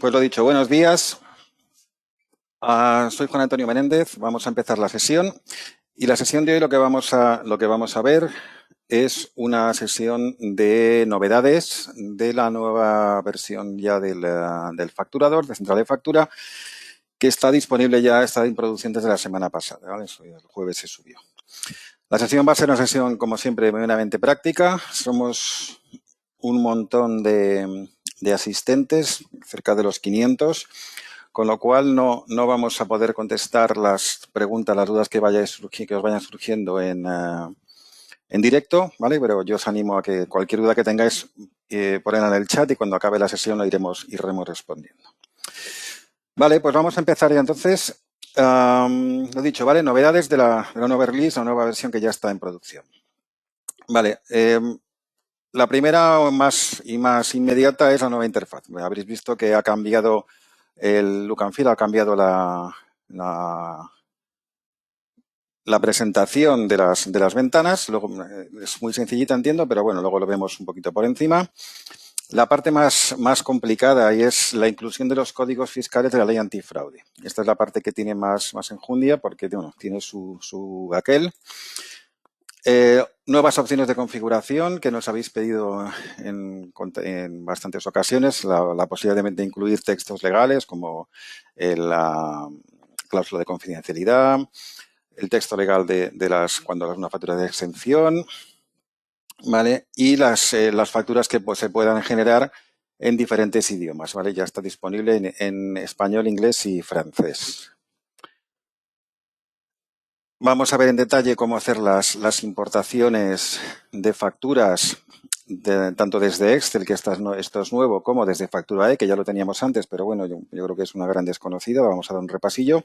Pues lo dicho, buenos días. Soy Juan Antonio Menéndez. Vamos a empezar la sesión. Y la sesión de hoy lo que vamos a ver es una sesión de novedades de la nueva versión ya del facturador, de central de factura, que está disponible ya, está en producción desde la semana pasada, ¿vale? El jueves se subió. La sesión va a ser una sesión, como siempre, meramente práctica. Somos un montón de asistentes, cerca de los 500, con lo cual no vamos a poder contestar las preguntas, las dudas que os vayan surgiendo en directo, ¿vale? Pero yo os animo a que cualquier duda que tengáis, ponedla en el chat y cuando acabe la sesión lo iremos respondiendo. Vale, pues vamos a empezar ya entonces. Lo dicho, ¿vale? Novedades de la nueva release, la nueva versión que ya está en producción. Vale, la primera más inmediata es la nueva interfaz. Habréis visto que ha cambiado el look and feel, ha cambiado la presentación de las ventanas. Luego, es muy sencillita, entiendo, pero bueno, luego lo vemos un poquito por encima. La parte más complicada y es la inclusión de los códigos fiscales de la ley antifraude. Esta es la parte que tiene más enjundia porque bueno, tiene su aquel. Nuevas opciones de configuración que nos habéis pedido en bastantes ocasiones. La posibilidad de incluir textos legales como la cláusula de confidencialidad, el texto legal cuando es una factura de exención, ¿vale? Y las facturas que se puedan generar en diferentes idiomas, ¿vale? Ya está disponible en español, inglés y francés. Vamos a ver en detalle cómo hacer las importaciones de facturas, tanto desde Excel, que esto es nuevo, como desde Facturae, que ya lo teníamos antes, pero bueno, yo creo que es una gran desconocida. Vamos a dar un repasillo.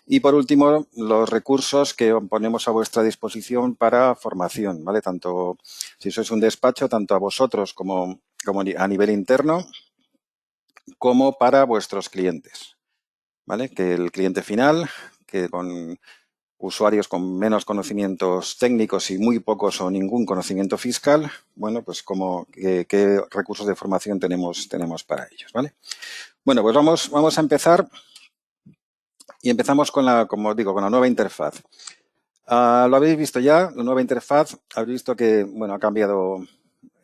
Y por último, los recursos que ponemos a vuestra disposición para formación, ¿vale? Tanto si sois un despacho, tanto a vosotros como a nivel interno, como para vuestros clientes, ¿vale? Que el cliente final, que con usuarios con menos conocimientos técnicos y muy pocos o ningún conocimiento fiscal, bueno, pues qué recursos de formación tenemos para ellos, ¿vale? Bueno, pues vamos a empezar y empezamos como digo, con la nueva interfaz. Lo habéis visto ya, la nueva interfaz. Habéis visto que, bueno, ha cambiado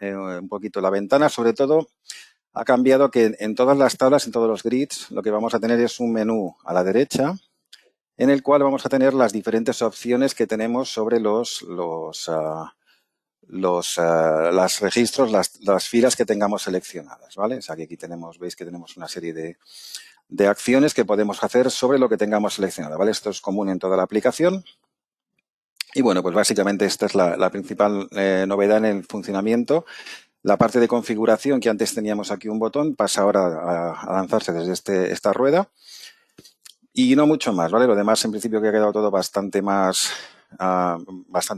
un poquito la ventana, sobre todo ha cambiado que en todas las tablas, en todos los grids, lo que vamos a tener es un menú a la derecha en el cual vamos a tener las diferentes opciones que tenemos sobre los registros, las filas que tengamos seleccionadas, ¿vale? O sea, que aquí veis que tenemos una serie de acciones que podemos hacer sobre lo que tengamos seleccionado, ¿vale? Esto es común en toda la aplicación. Y bueno, pues básicamente esta es la principal novedad en el funcionamiento. La parte de configuración, que antes teníamos aquí un botón, pasa ahora a lanzarse desde esta rueda. Y no mucho más, ¿vale? Lo demás, en principio, que ha quedado todo bastante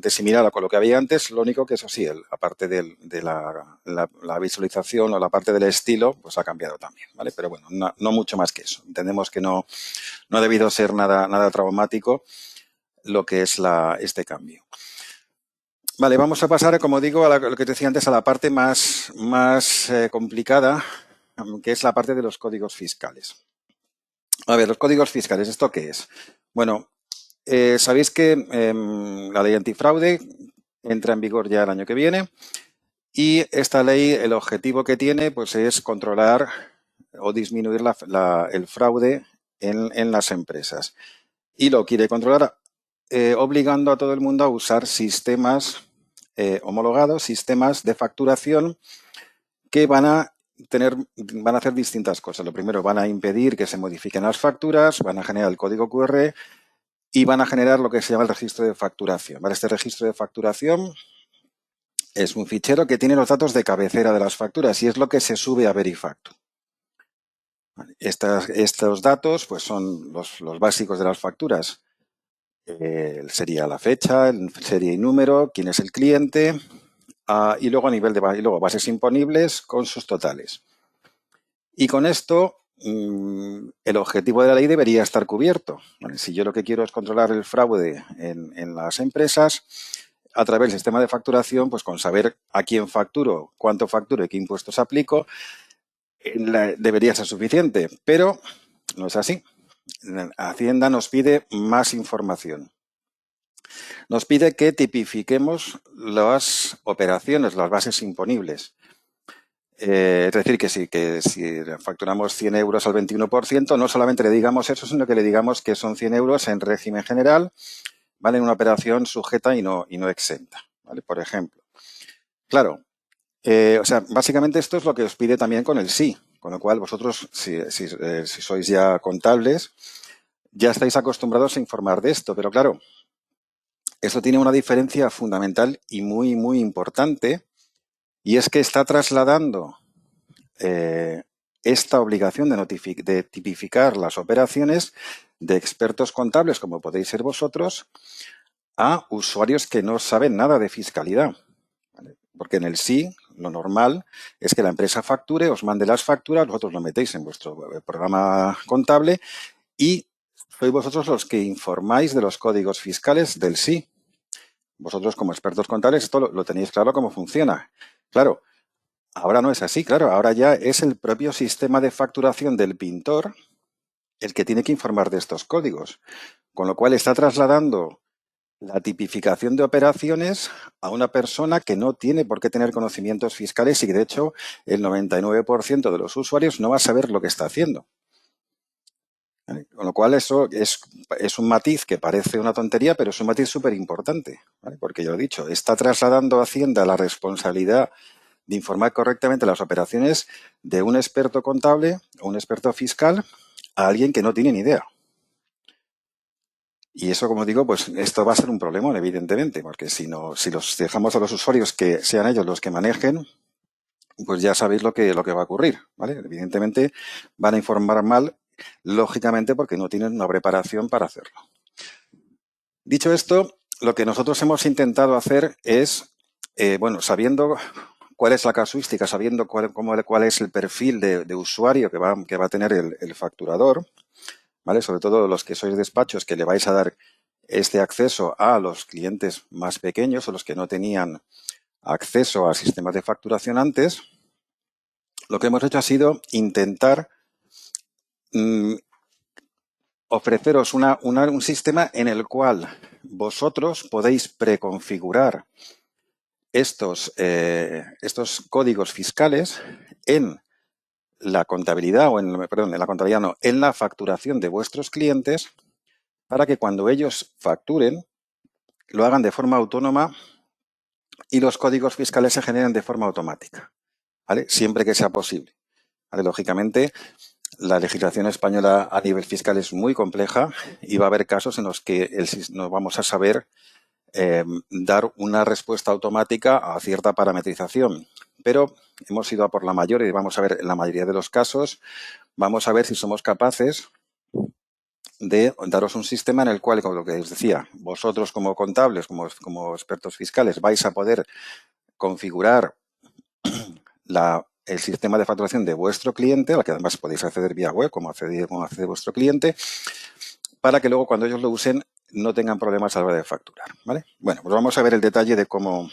similar a lo que había antes. Lo único que, eso sí, aparte de la visualización o la parte del estilo, pues ha cambiado también, ¿vale? Pero bueno, no mucho más que eso. Entendemos que no ha debido ser nada traumático lo que es este cambio. Vale, vamos a pasar, como digo, a lo que te decía antes, a la parte más complicada, que es la parte de los códigos fiscales. A ver, los códigos fiscales, ¿esto qué es? Bueno, sabéis que la ley antifraude entra en vigor ya el año que viene y esta ley, el objetivo que tiene, pues es controlar o disminuir el fraude en las empresas. Y lo quiere controlar obligando a todo el mundo a usar sistemas homologados, sistemas de facturación que van a hacer distintas cosas. Lo primero, van a impedir que se modifiquen las facturas, van a generar el código QR y van a generar lo que se llama el registro de facturación. ¿Vale? Este registro de facturación es un fichero que tiene los datos de cabecera de las facturas y es lo que se sube a Verifactu. ¿Vale? Estos datos pues son los básicos de las facturas. Sería la fecha, el serie y número, quién es el cliente, y luego bases imponibles con sus totales. Y con esto, el objetivo de la ley debería estar cubierto. ¿Vale? Si yo lo que quiero es controlar el fraude en las empresas, a través del sistema de facturación, pues con saber a quién facturo, cuánto facturo y qué impuestos aplico, debería ser suficiente, pero no es así. Hacienda nos pide más información. Nos pide que tipifiquemos las operaciones, las bases imponibles. Es decir, que si facturamos 100 euros al 21%, no solamente le digamos eso, sino que le digamos que son 100 euros en régimen general, ¿vale? En una operación sujeta y no exenta, ¿vale? Por ejemplo. Claro, o sea, básicamente esto es lo que os pide también con el sí, con lo cual vosotros, si sois ya contables, ya estáis acostumbrados a informar de esto, pero claro, esto tiene una diferencia fundamental y muy, muy importante, y es que está trasladando esta obligación de tipificar las operaciones de expertos contables, como podéis ser vosotros, a usuarios que no saben nada de fiscalidad. ¿Vale? Porque en el sí, lo normal es que la empresa facture, os mande las facturas, vosotros lo metéis en vuestro programa contable y sois vosotros los que informáis de los códigos fiscales del sí. Vosotros como expertos contables esto lo tenéis claro cómo funciona. Claro, ahora no es así, claro, ahora ya es el propio sistema de facturación del pintor el que tiene que informar de estos códigos, con lo cual está trasladando la tipificación de operaciones a una persona que no tiene por qué tener conocimientos fiscales y que de hecho el 99% de los usuarios no va a saber lo que está haciendo. ¿Vale? Con lo cual eso es un matiz que parece una tontería, pero es un matiz súper importante, ¿vale? Porque ya lo he dicho, está trasladando a Hacienda la responsabilidad de informar correctamente las operaciones de un experto contable o un experto fiscal a alguien que no tiene ni idea. Y eso, como digo, pues esto va a ser un problemón, evidentemente, porque si los dejamos a los usuarios que sean ellos los que manejen, pues ya sabéis lo que va a ocurrir, ¿vale? Evidentemente van a informar mal, lógicamente, porque no tienen una preparación para hacerlo. Dicho esto, lo que nosotros hemos intentado hacer es, bueno, sabiendo cuál es la casuística, sabiendo cuál es el perfil de usuario que va a tener el facturador, ¿vale? Sobre todo los que sois despachos que le vais a dar este acceso a los clientes más pequeños o los que no tenían acceso a sistemas de facturación antes, lo que hemos hecho ha sido intentar ofreceros un sistema en el cual vosotros podéis preconfigurar estos códigos fiscales en la contabilidad en la facturación de vuestros clientes para que cuando ellos facturen lo hagan de forma autónoma y los códigos fiscales se generen de forma automática, ¿vale? Siempre que sea posible. ¿Vale? Lógicamente, la legislación española a nivel fiscal es muy compleja y va a haber casos en los que no vamos a saber dar una respuesta automática a cierta parametrización. Pero hemos ido a por la mayor y vamos a ver en la mayoría de los casos, vamos a ver si somos capaces de daros un sistema en el cual, como lo que os decía, vosotros como contables, como expertos fiscales, vais a poder configurar el sistema de facturación de vuestro cliente, al que además podéis acceder vía web, como accede vuestro cliente, para que luego cuando ellos lo usen no tengan problemas a la hora de facturar, ¿vale? Bueno, pues vamos a ver el detalle de cómo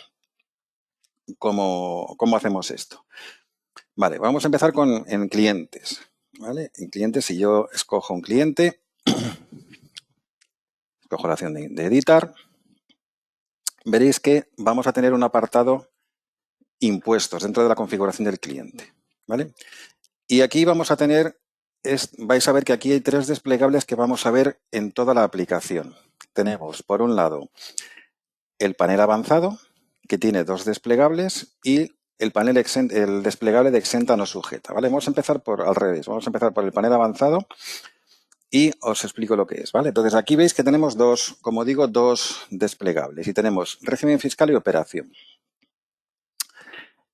hacemos esto. Vale, vamos a empezar en clientes, ¿vale? En clientes, si yo escojo un cliente, escojo la opción de editar, veréis que vamos a tener un apartado impuestos dentro de la configuración del cliente, ¿vale? Y aquí vamos a tener, vais a ver que aquí hay 3 desplegables que vamos a ver en toda la aplicación. Tenemos, por un lado, el panel avanzado, que tiene 2 desplegables, y el desplegable de exenta no sujeta, ¿vale? Vamos a empezar al revés, vamos a empezar por el panel avanzado y os explico lo que es, ¿vale? Entonces, aquí veis que tenemos dos desplegables y tenemos régimen fiscal y operación.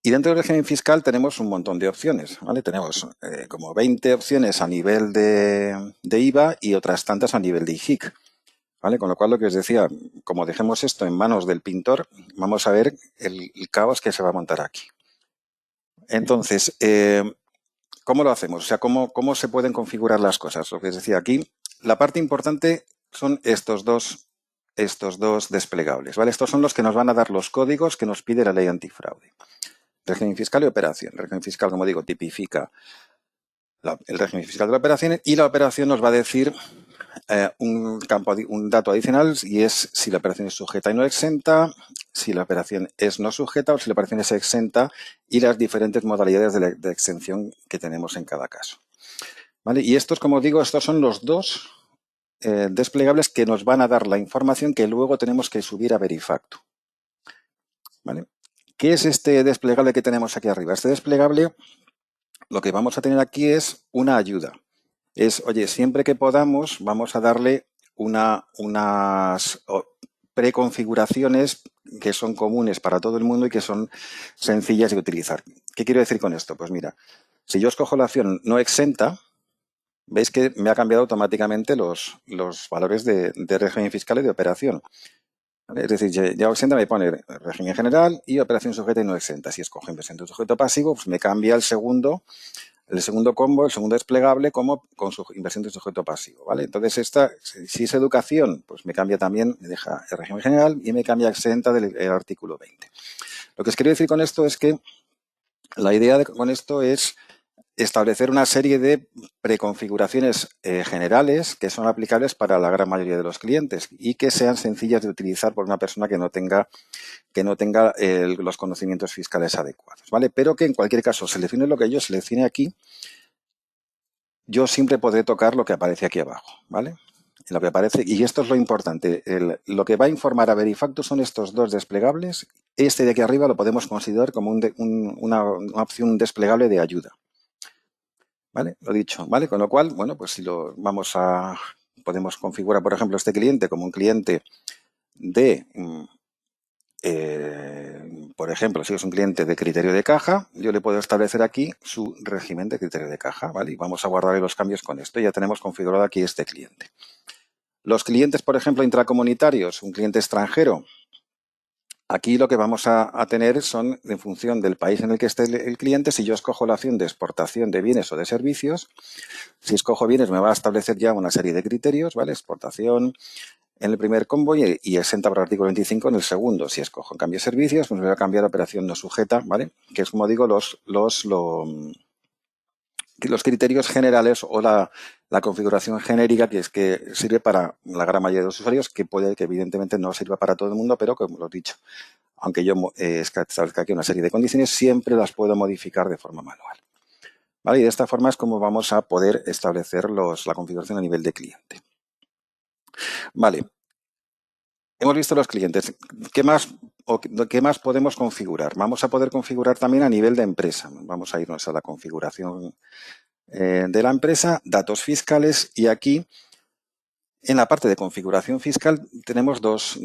Y dentro del régimen fiscal tenemos un montón de opciones, ¿vale? Tenemos como 20 opciones a nivel de IVA y otras tantas a nivel de IJIC, ¿vale? Con lo cual, lo que os decía, como dejemos esto en manos del pintor, vamos a ver el caos que se va a montar aquí. Entonces, ¿cómo lo hacemos? O sea, ¿cómo se pueden configurar las cosas? Lo que os decía aquí, la parte importante son estos dos desplegables, ¿vale? Estos son los que nos van a dar los códigos que nos pide la ley antifraude. Régimen fiscal y operación. El régimen fiscal, como digo, tipifica el régimen fiscal de la operación, y la operación nos va a decir un dato adicional, y es si la operación es sujeta y no exenta, si la operación es no sujeta o si la operación es exenta, y las diferentes modalidades de exención que tenemos en cada caso. ¿Vale? Y estos, como digo, estos son los dos desplegables que nos van a dar la información que luego tenemos que subir a Verifactu. ¿Vale? ¿Qué es este desplegable que tenemos aquí arriba? Este desplegable, lo que vamos a tener aquí es una ayuda. Es, oye, siempre que podamos, vamos a darle unas preconfiguraciones que son comunes para todo el mundo y que son sencillas de utilizar. ¿Qué quiero decir con esto? Pues mira, si yo escojo la opción no exenta, veis que me ha cambiado automáticamente los valores de régimen fiscal y de operación. ¿Vale? Es decir, ya exenta me pone régimen general y operación sujeta y no exenta. Si escojo inversión de sujeto pasivo, pues me cambia el segundo combo, el segundo desplegable, como con su inversión de sujeto pasivo, ¿vale? Entonces, esta, si es educación, pues me cambia también, me deja el régimen general y me cambia exenta del artículo 20. Lo que os quiero decir con esto es que la idea con esto es establecer una serie de preconfiguraciones generales que son aplicables para la gran mayoría de los clientes y que sean sencillas de utilizar por una persona que no tenga los conocimientos fiscales adecuados, ¿vale? Pero que en cualquier caso seleccione lo que yo seleccione aquí, yo siempre podré tocar lo que aparece aquí abajo, ¿vale? Lo que aparece, y esto es lo importante, lo que va a informar a Verifactu son estos dos desplegables. Este de aquí arriba lo podemos considerar como una opción desplegable de ayuda, ¿vale? Lo dicho, ¿vale? Con lo cual, bueno, pues si podemos configurar, por ejemplo, este cliente como un cliente de... por ejemplo, si es un cliente de criterio de caja, yo le puedo establecer aquí su régimen de criterio de caja, ¿vale? Y vamos a guardarle los cambios con esto. Ya tenemos configurado aquí este cliente. Los clientes, por ejemplo, intracomunitarios, un cliente extranjero, aquí lo que vamos a tener son, en función del país en el que esté el cliente, si yo escojo la opción de exportación de bienes o de servicios, si escojo bienes me va a establecer ya una serie de criterios, ¿vale? Exportación en el primer combo y exenta por artículo 25 en el segundo. Si escojo en cambio servicios, pues me voy a cambiar a operación no sujeta, ¿vale? Que es, como digo, los criterios generales o la configuración genérica que sirve para la gran mayoría de los usuarios, que puede que evidentemente no sirva para todo el mundo, pero como lo he dicho, aunque yo establezca aquí una serie de condiciones, siempre las puedo modificar de forma manual. ¿Vale? Y de esta forma es como vamos a poder establecer la configuración a nivel de cliente. Vale. Hemos visto los clientes. ¿Qué más podemos configurar? Vamos a poder configurar también a nivel de empresa. Vamos a irnos a la configuración de la empresa, datos fiscales, y aquí en la parte de configuración fiscal tenemos dos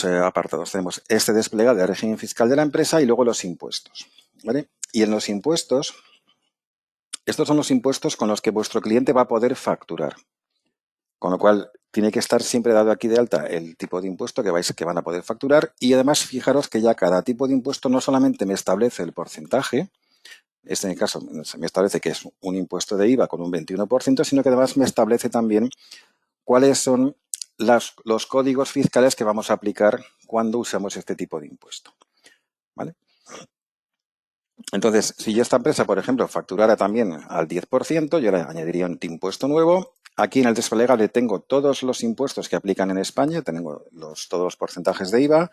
apartados. Tenemos este desplegable de régimen fiscal de la empresa y luego los impuestos, ¿vale? Y en los impuestos, estos son los impuestos con los que vuestro cliente va a poder facturar. Con lo cual, tiene que estar siempre dado aquí de alta el tipo de impuesto que van a poder facturar, y además fijaros que ya cada tipo de impuesto no solamente me establece el porcentaje, en el caso me establece que es un impuesto de IVA con un 21%, sino que además me establece también cuáles son los códigos fiscales que vamos a aplicar cuando usamos este tipo de impuesto, ¿vale? Entonces, si yo esta empresa, por ejemplo, facturara también al 10%, yo le añadiría un impuesto nuevo. Aquí en el desplegable tengo todos los impuestos que aplican en España, tengo todos los porcentajes de IVA,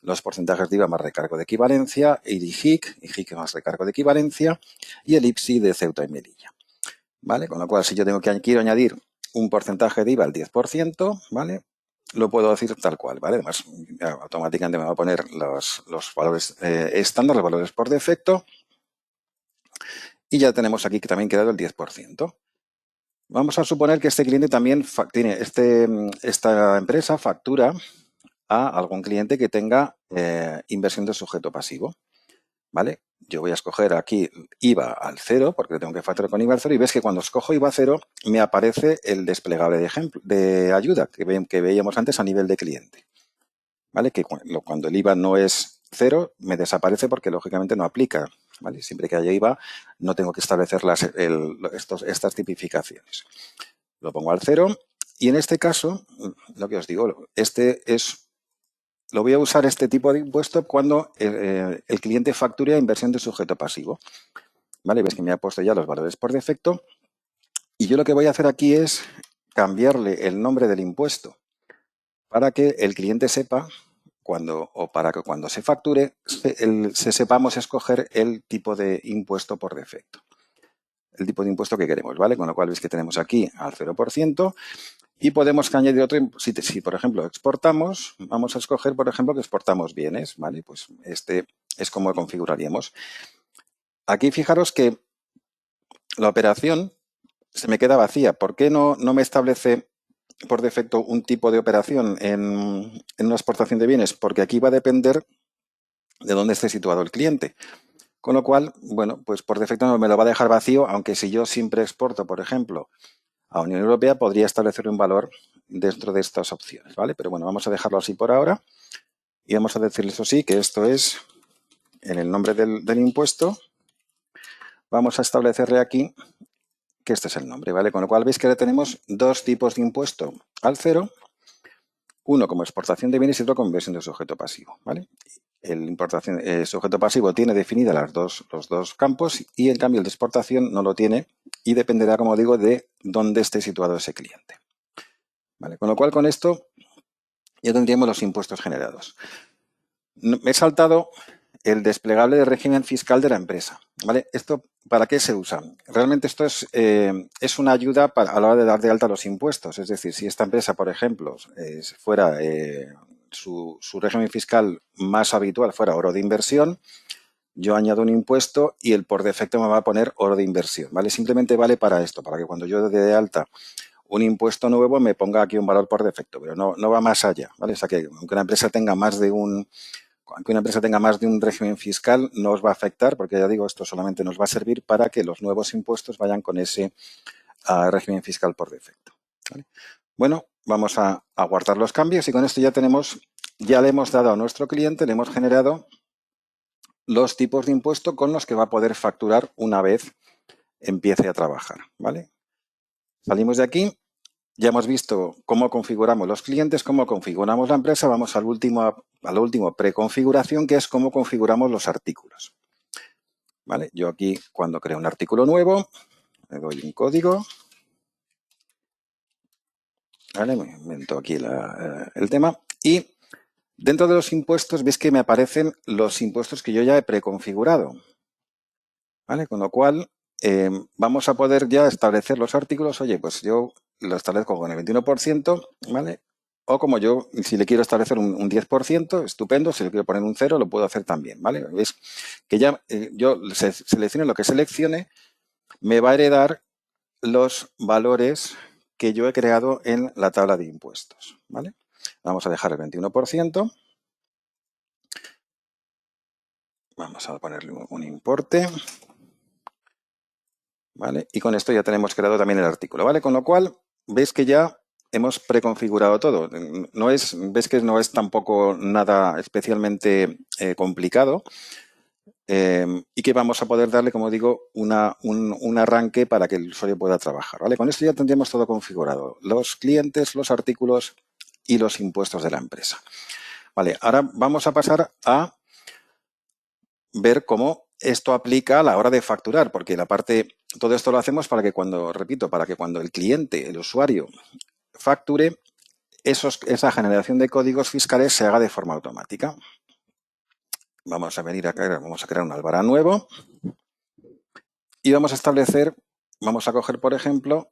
los porcentajes de IVA más recargo de equivalencia, IDIHIC más recargo de equivalencia, y el IPSI de Ceuta y Melilla, ¿vale? Con lo cual, si yo quiero añadir un porcentaje de IVA al 10%, ¿vale? Lo puedo decir tal cual, ¿vale? Además, automáticamente me va a poner los valores estándar, los valores por defecto, y ya tenemos aquí que también quedado el 10%. Vamos a suponer que este cliente también tiene, esta empresa factura a algún cliente que tenga inversión de sujeto pasivo, ¿vale? Yo voy a escoger aquí IVA al 0, porque tengo que facturar con IVA al 0, y ves que cuando escojo IVA 0 me aparece el desplegable de ayuda que veíamos antes a nivel de cliente, ¿vale? Que cuando el IVA no es 0 me desaparece porque lógicamente no aplica, ¿vale? Siempre que haya IVA no tengo que establecer estas tipificaciones. Lo pongo al 0 y en este caso, lo que os digo, lo voy a usar este tipo de impuesto cuando el cliente facture a inversión de sujeto pasivo. ¿vale? Ves que me ha puesto ya los valores por defecto. Y yo lo que voy a hacer aquí es cambiarle el nombre del impuesto para que el cliente sepa para que cuando se facture sepamos escoger el tipo de impuesto por defecto. El tipo de impuesto que queremos, ¿vale? Con lo cual veis que tenemos aquí al 0% y podemos añadir otro. Si, por ejemplo, exportamos, vamos a escoger, por ejemplo, que exportamos bienes, ¿vale? Pues este es como configuraríamos. Aquí fijaros que la operación se me queda vacía. ¿Por qué no me establece por defecto un tipo de operación en una exportación de bienes? Porque aquí va a depender de dónde esté situado el cliente. Con lo cual, bueno, pues por defecto no me lo va a dejar vacío, aunque si yo siempre exporto, por ejemplo, a Unión Europea, podría establecer un valor dentro de estas opciones, ¿vale? Pero bueno, vamos a dejarlo así por ahora y vamos a decirle eso sí, que esto es en el nombre del impuesto. Vamos a establecerle aquí que este es el nombre, ¿vale? Con lo cual veis que ahora tenemos dos tipos de impuesto al 0, uno como exportación de bienes y otro como inversión de sujeto pasivo, ¿vale? El sujeto pasivo tiene definidas los dos campos y en cambio el de exportación no lo tiene y dependerá, como digo, de dónde esté situado ese cliente. ¿Vale? Con lo cual, con esto ya tendríamos los impuestos generados. Me he saltado el desplegable de régimen fiscal de la empresa. ¿Vale? ¿Esto para qué se usa? Realmente esto es una ayuda a la hora de dar de alta los impuestos. Es decir, si esta empresa, por ejemplo, fuera su régimen fiscal más habitual fuera oro de inversión, yo añado un impuesto y el por defecto me va a poner oro de inversión. ¿Vale? Simplemente vale para esto, para que cuando yo dé de alta un impuesto nuevo me ponga aquí un valor por defecto, pero no va más allá. ¿Vale? O sea que aunque una empresa tenga más de un régimen fiscal, no os va a afectar, porque ya digo, esto solamente nos va a servir para que los nuevos impuestos vayan con ese régimen fiscal por defecto. ¿Vale? Bueno, vamos a guardar los cambios y con esto ya le hemos dado a nuestro cliente, le hemos generado los tipos de impuesto con los que va a poder facturar una vez empiece a trabajar. ¿Vale? Salimos de aquí. Ya hemos visto cómo configuramos los clientes, cómo configuramos la empresa. Vamos a lo último, preconfiguración, que es cómo configuramos los artículos. ¿Vale? Yo aquí, cuando creo un artículo nuevo, le doy un código. ¿Vale? Me invento aquí el tema. Y dentro de los impuestos, veis que me aparecen los impuestos que yo ya he preconfigurado. ¿Vale? Con lo cual, vamos a poder ya establecer los artículos. Oye, pues yo lo establezco con el 21%, ¿vale? O como yo, si le quiero establecer un 10%, estupendo. Si le quiero poner un 0, lo puedo hacer también, ¿vale? Veis que ya yo seleccione lo que seleccione, me va a heredar los valores que yo he creado en la tabla de impuestos, ¿vale? Vamos a dejar el 21%. Vamos a ponerle un importe. ¿Vale? Y con esto ya tenemos creado también el artículo, ¿vale? Con lo cual, veis que ya hemos preconfigurado todo. Ves que no es tampoco nada especialmente complicado y que vamos a poder darle, como digo, un arranque para que el usuario pueda trabajar, ¿vale? Con esto ya tendríamos todo configurado. Los clientes, los artículos y los impuestos de la empresa. Vale, ahora vamos a pasar a ver cómo esto aplica a la hora de facturar, porque todo esto lo hacemos para que cuando el cliente, el usuario, facture, esa generación de códigos fiscales se haga de forma automática. Vamos a crear un albarán nuevo y vamos a coger, por ejemplo,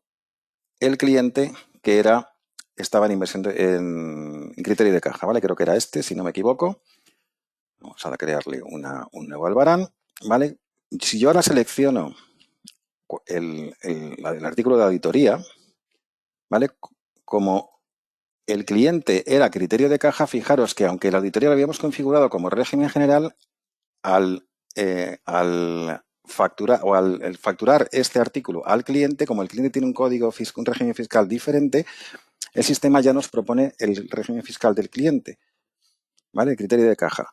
el cliente que estaba en inversión en criterio de caja, ¿vale? Creo que era este, si no me equivoco. Vamos a crearle un nuevo albarán, ¿vale? Si yo ahora selecciono el artículo de auditoría, ¿vale? Como el cliente era criterio de caja, fijaros que aunque la auditoría lo habíamos configurado como régimen general, al facturar este artículo al cliente, como el cliente tiene un régimen fiscal diferente, el sistema ya nos propone el régimen fiscal del cliente, ¿vale? El criterio de caja.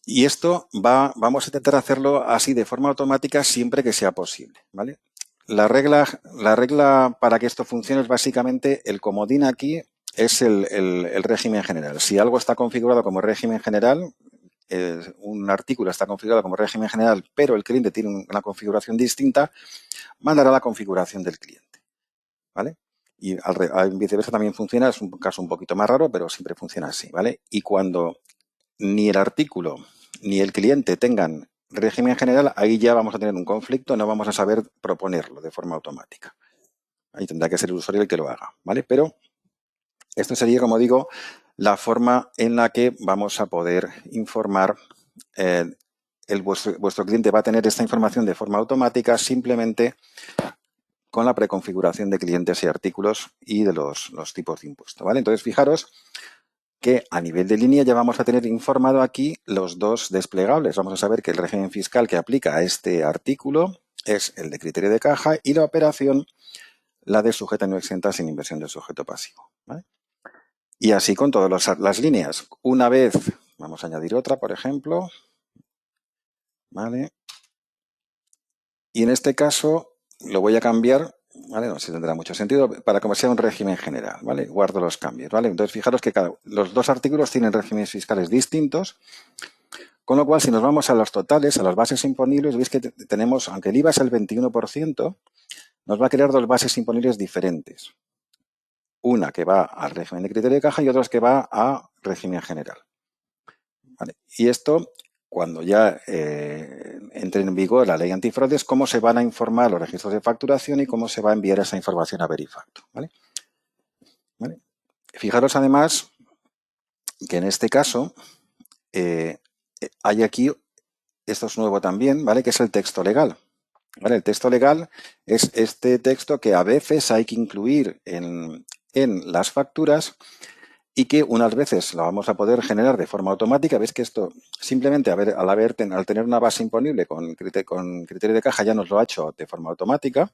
Y esto vamos a intentar hacerlo así de forma automática siempre que sea posible, ¿vale? La regla para que esto funcione es básicamente el comodín aquí es el régimen general. Si algo está configurado como régimen general, un artículo está configurado como régimen general, pero el cliente tiene una configuración distinta, mandará la configuración del cliente, ¿vale? Y viceversa también funciona, es un caso un poquito más raro, pero siempre funciona así, ¿vale? Y cuando ni el artículo ni el cliente tengan régimen general, ahí ya vamos a tener un conflicto, no vamos a saber proponerlo de forma automática. Ahí tendrá que ser el usuario el que lo haga, ¿vale? Pero esto sería, como digo, la forma en la que vamos a poder informar. Vuestro cliente va a tener esta información de forma automática simplemente con la preconfiguración de clientes y artículos y de los tipos de impuesto, ¿vale? Entonces, fijaros que a nivel de línea ya vamos a tener informado aquí los dos desplegables. Vamos a saber que el régimen fiscal que aplica a este artículo es el de criterio de caja y la operación, la de sujeta no exenta sin inversión del sujeto pasivo, ¿vale? Y así con todas las líneas. Una vez, vamos a añadir otra, por ejemplo, ¿vale? Y en este caso lo voy a cambiar, ¿vale? No sé si tendrá mucho sentido, para que sea un régimen general, ¿vale? Guardo los cambios, ¿vale? Entonces, fijaros que los dos artículos tienen regímenes fiscales distintos, con lo cual, si nos vamos a los totales, a las bases imponibles, veis que tenemos, aunque el IVA es el 21%, nos va a crear dos bases imponibles diferentes. Una que va al régimen de criterio de caja y otra que va a régimen general, ¿vale? Y esto, cuando ya entre en vigor la ley antifraude, es cómo se van a informar los registros de facturación y cómo se va a enviar esa información a Verifacto, ¿vale? ¿Vale? Fijaros además que en este caso hay aquí, esto es nuevo también, ¿vale? Que es el texto legal. ¿Vale? El texto legal es este texto que a veces hay que incluir en las facturas y que unas veces lo vamos a poder generar de forma automática. Ves que esto simplemente al tener una base imponible con criterio de caja ya nos lo ha hecho de forma automática,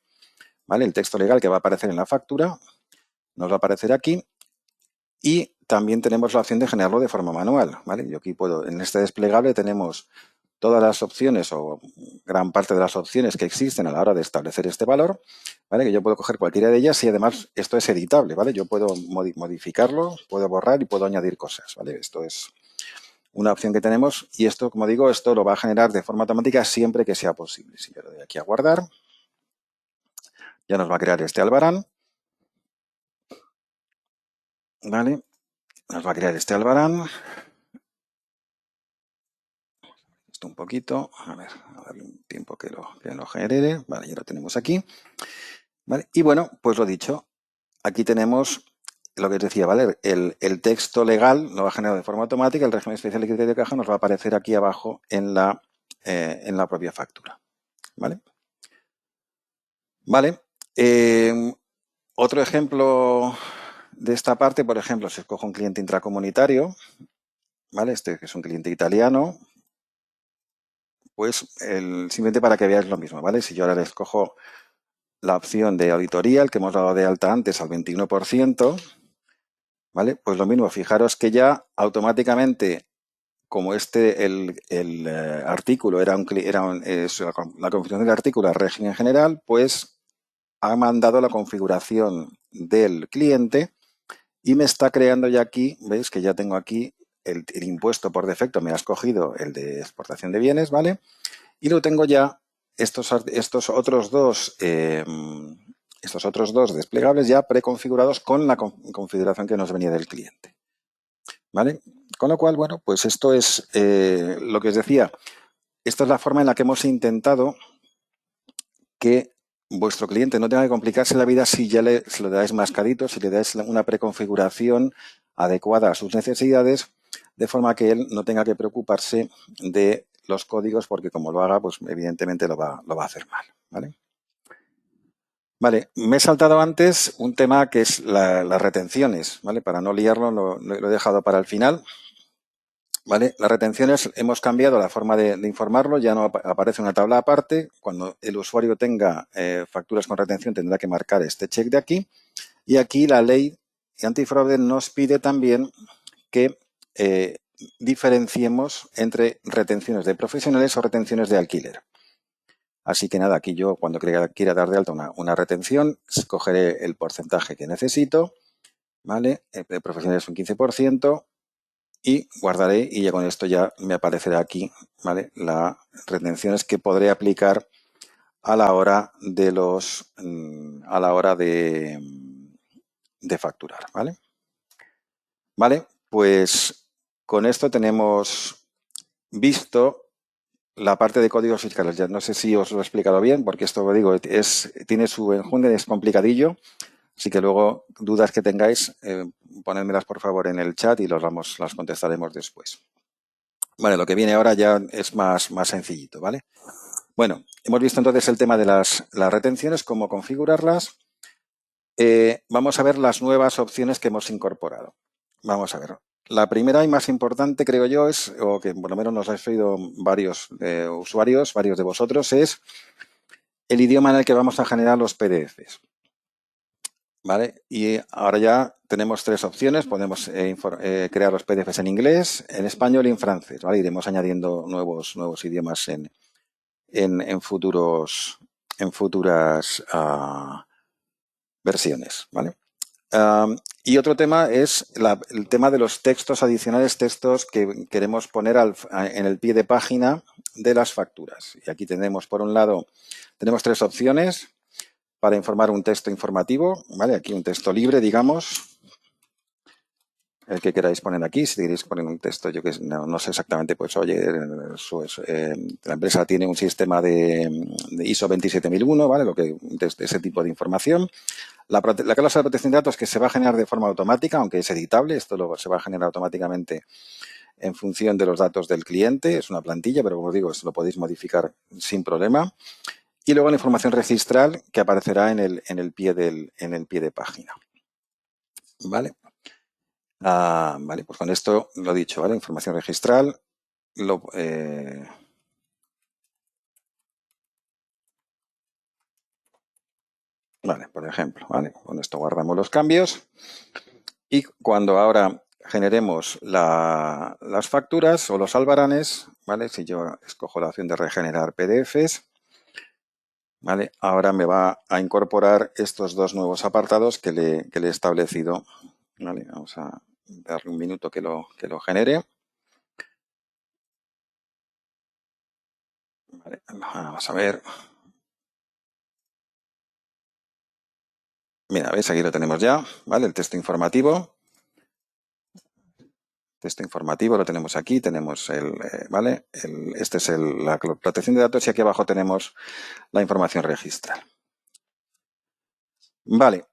¿vale? El texto legal que va a aparecer en la factura nos va a aparecer aquí y también tenemos la opción de generarlo de forma manual, ¿vale? Yo aquí puedo, en este desplegable tenemos todas las opciones o gran parte de las opciones que existen a la hora de establecer este valor, ¿vale? Que yo puedo coger cualquiera de ellas y además esto es editable, ¿vale? Yo puedo modificarlo, puedo borrar y puedo añadir cosas, ¿vale? Esto es una opción que tenemos y esto, como digo, esto lo va a generar de forma automática siempre que sea posible. Si yo le doy aquí a guardar, ya nos va a crear este albarán, ¿vale? Nos va a crear este albarán. Esto un poquito, a darle un tiempo que lo genere, vale, ya lo tenemos aquí, ¿vale? Y bueno, pues lo dicho, aquí tenemos lo que os decía, ¿vale? El texto legal lo va a generar de forma automática, el régimen especial de criterio de caja nos va a aparecer aquí abajo en la propia factura, ¿vale? Vale, otro ejemplo de esta parte, por ejemplo, si escojo un cliente intracomunitario, ¿vale? Este que es un cliente italiano, pues simplemente para que veáis lo mismo, ¿vale? Si yo ahora le escojo la opción de auditoría, el que hemos dado de alta antes al 21%, ¿vale? Pues lo mismo, fijaros que ya automáticamente, como el artículo la configuración del artículo a régimen general, pues ha mandado la configuración del cliente y me está creando ya aquí, veis que ya tengo aquí el impuesto por defecto, me ha escogido el de exportación de bienes, ¿vale? Y lo tengo ya estos otros dos desplegables ya preconfigurados con la configuración que nos venía del cliente, ¿vale? Con lo cual, bueno, pues esto es lo que os decía. Esta es la forma en la que hemos intentado que vuestro cliente no tenga que complicarse la vida si ya se lo dais mascadito, si le dais una preconfiguración adecuada a sus necesidades, de forma que él no tenga que preocuparse de los códigos, porque como lo haga, pues evidentemente lo va a hacer mal, ¿vale? Vale, me he saltado antes un tema que es las retenciones, ¿vale? Para no liarlo, lo he dejado para el final, ¿vale? Las retenciones, hemos cambiado la forma de informarlo, ya no aparece una tabla aparte. Cuando el usuario tenga facturas con retención tendrá que marcar este check de aquí. Y aquí la ley antifraude nos pide también que diferenciemos entre retenciones de profesionales o retenciones de alquiler. Así que nada, aquí yo cuando quiera dar de alta una retención, escogeré el porcentaje que necesito, ¿vale? De profesionales un 15%. y guardaré y ya con esto ya me aparecerá aquí, ¿vale? Las retenciones que podré aplicar a la hora de de facturar, ¿vale? Vale, pues con esto tenemos visto la parte de códigos fiscales. Ya no sé si os lo he explicado bien, porque esto, lo digo, tiene su enjundia, es complicadillo. Así que luego, dudas que tengáis, ponedmelas por favor en el chat y las contestaremos después. Vale, lo que viene ahora ya es más sencillito, ¿vale? Bueno, hemos visto entonces el tema de las retenciones, cómo configurarlas. Vamos a ver las nuevas opciones que hemos incorporado. Vamos a ver. La primera y más importante, creo yo, es, o que por lo menos nos habéis oído varios usuarios, varios de vosotros, es el idioma en el que vamos a generar los PDFs. ¿Vale? Y ahora ya tenemos tres opciones. Podemos crear los PDFs en inglés, en español y en francés. ¿Vale? Iremos añadiendo nuevos idiomas en futuras versiones. ¿Vale? Y otro tema es el tema de los textos adicionales, textos que queremos poner en el pie de página de las facturas. Y aquí tenemos, por un lado, tenemos tres opciones para informar un texto informativo, ¿vale? Aquí un texto libre, digamos, el que queráis poner aquí. Si queréis poner un texto, yo que no sé exactamente, pues oye, la empresa tiene un sistema de ISO 27001, ¿vale? Ese tipo de información. La cláusula de protección de datos que se va a generar de forma automática, aunque es editable, esto se va a generar automáticamente en función de los datos del cliente. Es una plantilla, pero como os digo, esto lo podéis modificar sin problema. Y luego la información registral que aparecerá en el pie de página. ¿Vale? Vale, pues con esto lo he dicho, ¿vale? Información registral. Vale, por ejemplo, ¿vale? Con esto guardamos los cambios. Y cuando ahora generemos las facturas o los albaranes, ¿vale? Si yo escojo la opción de regenerar PDFs, ¿vale? Ahora me va a incorporar estos dos nuevos apartados que le he establecido, ¿vale? Vamos a darle un minuto que lo genere. Vale, vamos a ver. Mira, ¿veis? Aquí lo tenemos ya, ¿vale? El texto informativo. Texto informativo lo tenemos aquí, tenemos ¿vale? Este es la protección de datos y aquí abajo tenemos la información registral. Vale.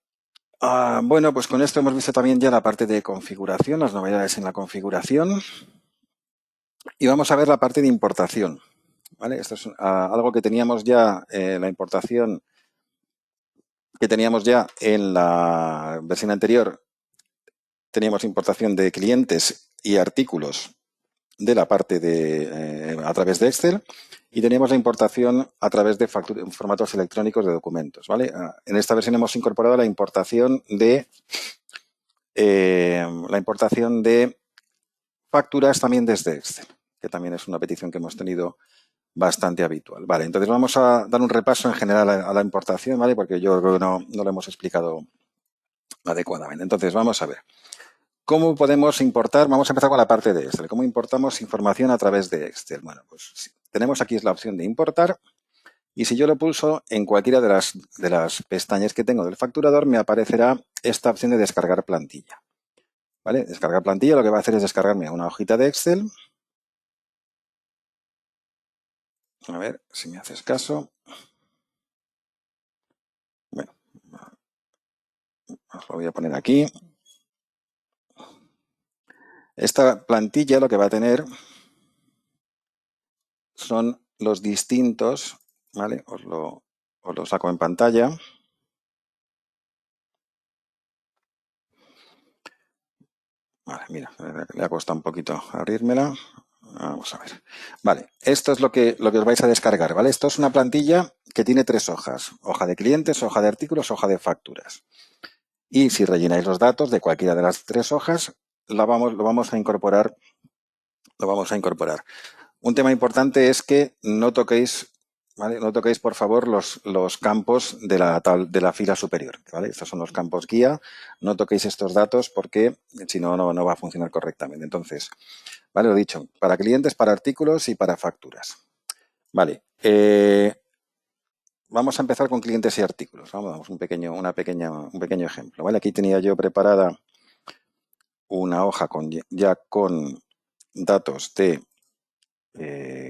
Bueno, pues con esto hemos visto también ya la parte de configuración, las novedades en la configuración. Y vamos a ver la parte de importación. ¿Vale? Esto es algo que teníamos ya, la importación que teníamos ya en la versión anterior. Teníamos importación de clientes y artículos de la parte a través de Excel y teníamos la importación a través de formatos electrónicos de documentos. ¿Vale? En esta versión hemos incorporado la importación de facturas también desde Excel, que también es una petición que hemos tenido bastante habitual. Vale, entonces vamos a dar un repaso en general a la importación, ¿vale? Porque yo creo que no lo hemos explicado adecuadamente. Entonces, vamos a ver. ¿Cómo podemos importar? Vamos a empezar con la parte de Excel. ¿Cómo importamos información a través de Excel? Bueno, pues tenemos aquí la opción de importar y si yo lo pulso en cualquiera de las pestañas que tengo del facturador me aparecerá esta opción de descargar plantilla. ¿Vale? Descargar plantilla lo que va a hacer es descargarme una hojita de Excel. A ver si me haces caso. Bueno, os lo voy a poner aquí. Esta plantilla lo que va a tener son los distintos, ¿vale? Os lo saco en pantalla. Vale, mira, le ha costado un poquito abrírmela. Vamos a ver. Vale, esto es lo que os vais a descargar, ¿vale? Esto es una plantilla que tiene tres hojas. Hoja de clientes, hoja de artículos, hoja de facturas. Y si rellenáis los datos de cualquiera de las tres hojas, lo vamos a incorporar. Un tema importante es que no toquéis ¿vale? No toquéis, por favor, los campos de la fila superior, ¿vale? Estos son los campos guía. No toquéis estos datos porque si no, no va a funcionar correctamente. Entonces, vale, lo dicho, para clientes, para artículos y para facturas. Vale. Vamos a empezar con clientes y artículos. Vamos, un pequeño ejemplo. ¿Vale? Aquí tenía yo preparada una hoja ya con datos de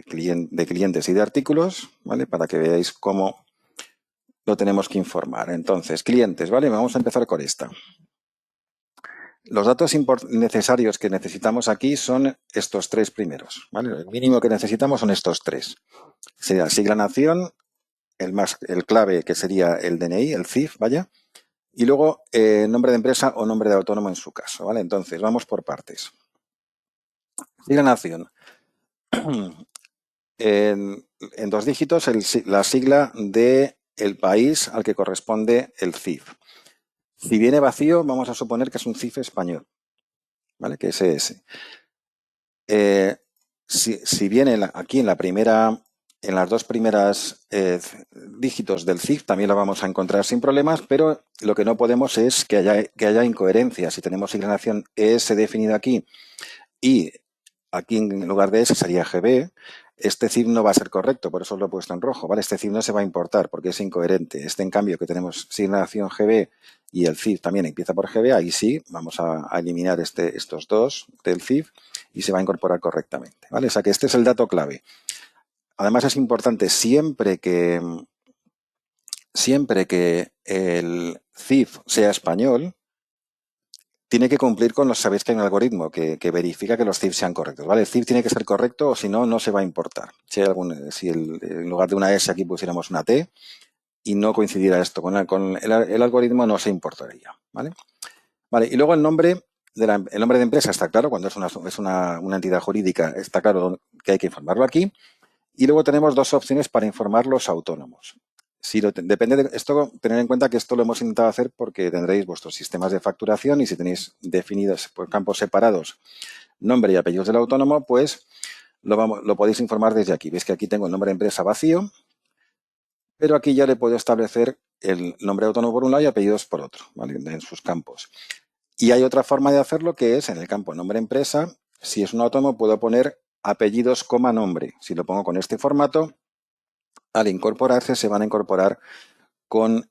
clientes y de artículos, ¿vale? Para que veáis cómo lo tenemos que informar. Entonces, clientes, ¿vale? Vamos a empezar con esta. Los datos necesarios que necesitamos aquí son estos tres primeros, ¿vale? El mínimo que necesitamos son estos tres. Sería sigla nación, el clave que sería el DNI, el CIF, vaya, y luego nombre de empresa o nombre de autónomo en su caso, ¿vale? Entonces, vamos por partes. Sigla nación. En 2 dígitos la sigla del país al que corresponde el CIF. Si viene vacío, vamos a suponer que es un CIF español, ¿vale? Que es ese. Si viene aquí en las 2 primeras dígitos del CIF, también lo vamos a encontrar sin problemas, pero lo que no podemos es que haya incoherencia. Si tenemos sigla nación ES definido aquí y aquí en lugar de S sería GB, este CIF no va a ser correcto, por eso lo he puesto en rojo, ¿vale? Este CIF no se va a importar porque es incoherente. En cambio, que tenemos sigla nación GB y el CIF también empieza por GB, ahí sí vamos a eliminar estos dos del CIF y se va a incorporar correctamente, ¿vale? O sea que este es el dato clave. Además es importante siempre que el CIF sea español, tiene que cumplir con sabéis que hay un algoritmo que verifica que los CIF sean correctos, ¿vale? El CIF tiene que ser correcto o si no, no se va a importar. Si en lugar de una S aquí pusiéramos una T y no coincidiera esto con el algoritmo, no se importaría, ¿vale? Vale, y luego el nombre de empresa está claro, cuando es una entidad jurídica está claro que hay que informarlo aquí. Y luego tenemos 2 opciones para informar los autónomos. Depende de esto, tener en cuenta que esto lo hemos intentado hacer porque tendréis vuestros sistemas de facturación y si tenéis definidos por campos separados nombre y apellidos del autónomo, pues lo podéis informar desde aquí. Veis que aquí tengo el nombre de empresa vacío, pero aquí ya le puedo establecer el nombre de autónomo por un lado y apellidos por otro, ¿vale? En sus campos. Y hay otra forma de hacerlo que es en el campo nombre empresa. Si es un autónomo, puedo poner apellidos, nombre. Si lo pongo con este formato, al incorporarse se van a incorporar con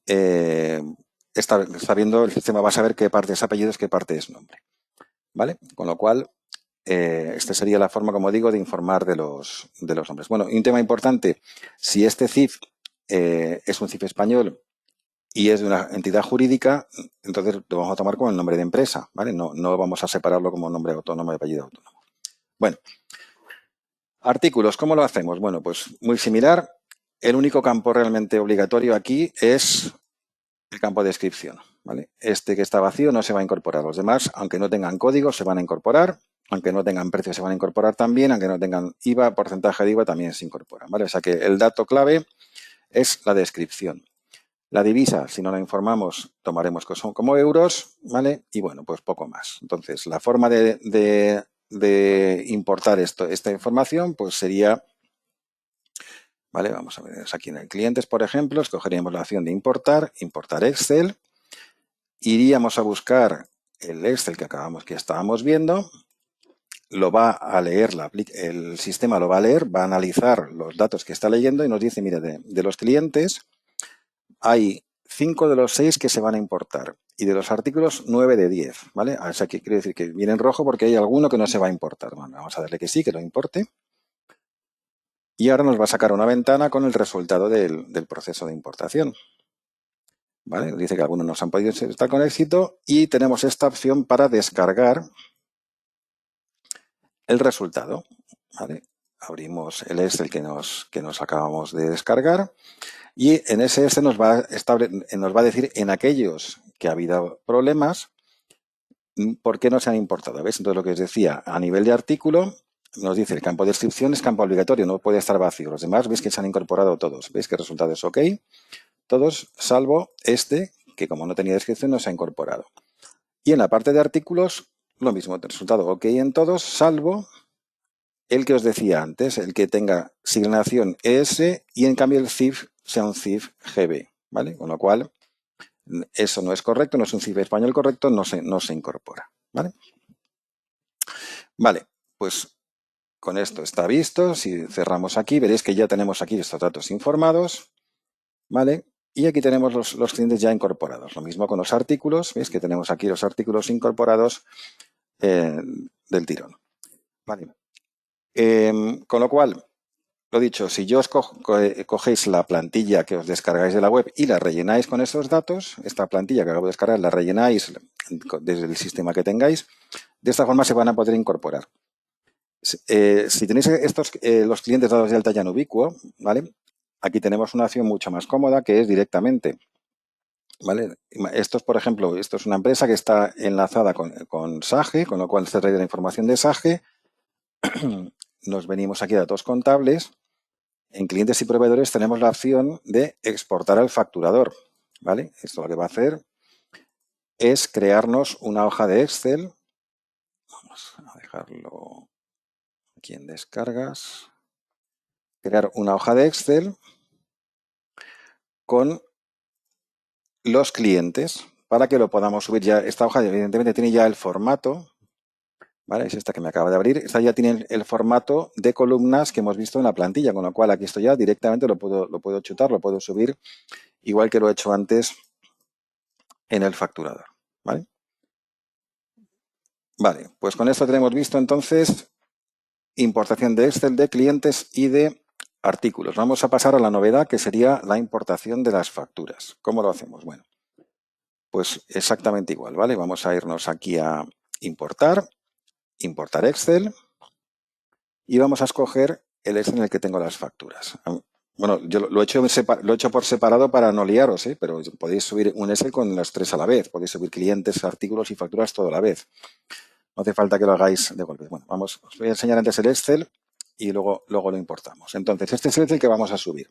sabiendo el sistema va a saber qué parte es apellidos, qué parte es nombre, ¿vale? Con lo cual esta sería la forma, como digo, de informar de los nombres. Bueno, un tema importante, si este CIF es un CIF español y es de una entidad jurídica, entonces lo vamos a tomar como el nombre de empresa, ¿vale? No vamos a separarlo como nombre autónomo y apellido autónomo. Bueno, artículos, ¿cómo lo hacemos? Bueno, pues muy similar. El único campo realmente obligatorio aquí es el campo de descripción, ¿vale? Este que está vacío no se va a incorporar. Los demás, aunque no tengan código, se van a incorporar. Aunque no tengan precio, se van a incorporar también. Aunque no tengan IVA, porcentaje de IVA también se incorporan, ¿vale? O sea que el dato clave es la descripción. La divisa, si no la informamos, tomaremos como euros, ¿vale? Y bueno, pues poco más. Entonces, la forma de importar esta información, pues sería, ¿vale? Vamos a ver, aquí en el clientes, por ejemplo, escogeríamos la opción de importar Excel. Iríamos a buscar el Excel que estábamos viendo. Lo va a leer, el sistema lo va a leer, va a analizar los datos que está leyendo y nos dice, mire, de los clientes hay 5 de los 6 que se van a importar y de los artículos 9 de 10, ¿vale? O sea, que quiere decir que viene en rojo porque hay alguno que no se va a importar. Bueno, vamos a darle que sí, que lo importe. Y ahora nos va a sacar una ventana con el resultado del proceso de importación. ¿Vale? Nos dice que algunos no se han podido estar con éxito y tenemos esta opción para descargar el resultado. ¿Vale? Abrimos el Excel que nos acabamos de descargar y en ese Excel nos va a decir en aquellos que ha habido problemas por qué no se han importado. ¿Ves? Entonces lo que os decía, a nivel de artículo nos dice el campo de descripción es campo obligatorio, no puede estar vacío. Los demás veis que se han incorporado todos. ¿Veis que el resultado es OK? Todos salvo este que como no tenía descripción no se ha incorporado. Y en la parte de artículos lo mismo, el resultado OK en todos salvo el que os decía antes, el que tenga signación ES y en cambio el CIF sea un CIF GB, ¿vale? Con lo cual, eso no es correcto, no es un CIF español correcto, no se incorpora, ¿vale? Vale, pues con esto está visto. Si cerramos aquí, veréis que ya tenemos aquí estos datos informados, ¿vale? Y aquí tenemos los clientes ya incorporados. Lo mismo con los artículos, veis que tenemos aquí los artículos incorporados del tirón, ¿vale? Con lo cual, lo dicho, si yo os cogéis la plantilla que os descargáis de la web y la rellenáis con esos datos, esta plantilla que acabo de descargar la rellenáis desde el sistema que tengáis, de esta forma se van a poder incorporar. Si tenéis los clientes dados de alta ya en Ubiquo, ¿vale? Aquí tenemos una opción mucho más cómoda que es directamente, ¿vale? Por ejemplo, esto es una empresa que está enlazada con Sage, con lo cual se trae la información de Sage. Nos venimos aquí a datos contables. En clientes y proveedores tenemos la opción de exportar al facturador, ¿vale? Esto lo que va a hacer es crearnos una hoja de Excel. Vamos a dejarlo aquí en descargas. Crear una hoja de Excel con los clientes para que lo podamos subir ya. Esta hoja evidentemente tiene ya el formato, ¿vale? Es esta que me acaba de abrir. Esta ya tiene el formato de columnas que hemos visto en la plantilla, con lo cual aquí esto ya directamente lo puedo chutar, lo puedo subir, igual que lo he hecho antes en el facturador, ¿vale? Vale, pues con esto tenemos visto entonces importación de Excel de clientes y de artículos. Vamos a pasar a la novedad que sería la importación de las facturas. ¿Cómo lo hacemos? Bueno, pues exactamente igual, ¿vale? Vamos a irnos aquí a importar Excel y vamos a escoger el Excel en el que tengo las facturas. Bueno, yo lo he hecho por separado para no liaros, ¿eh? Pero podéis subir un Excel con las tres a la vez. Podéis subir clientes, artículos y facturas todo a la vez. No hace falta que lo hagáis de golpe. Bueno, os voy a enseñar antes el Excel y luego lo importamos. Entonces, este es el Excel que vamos a subir.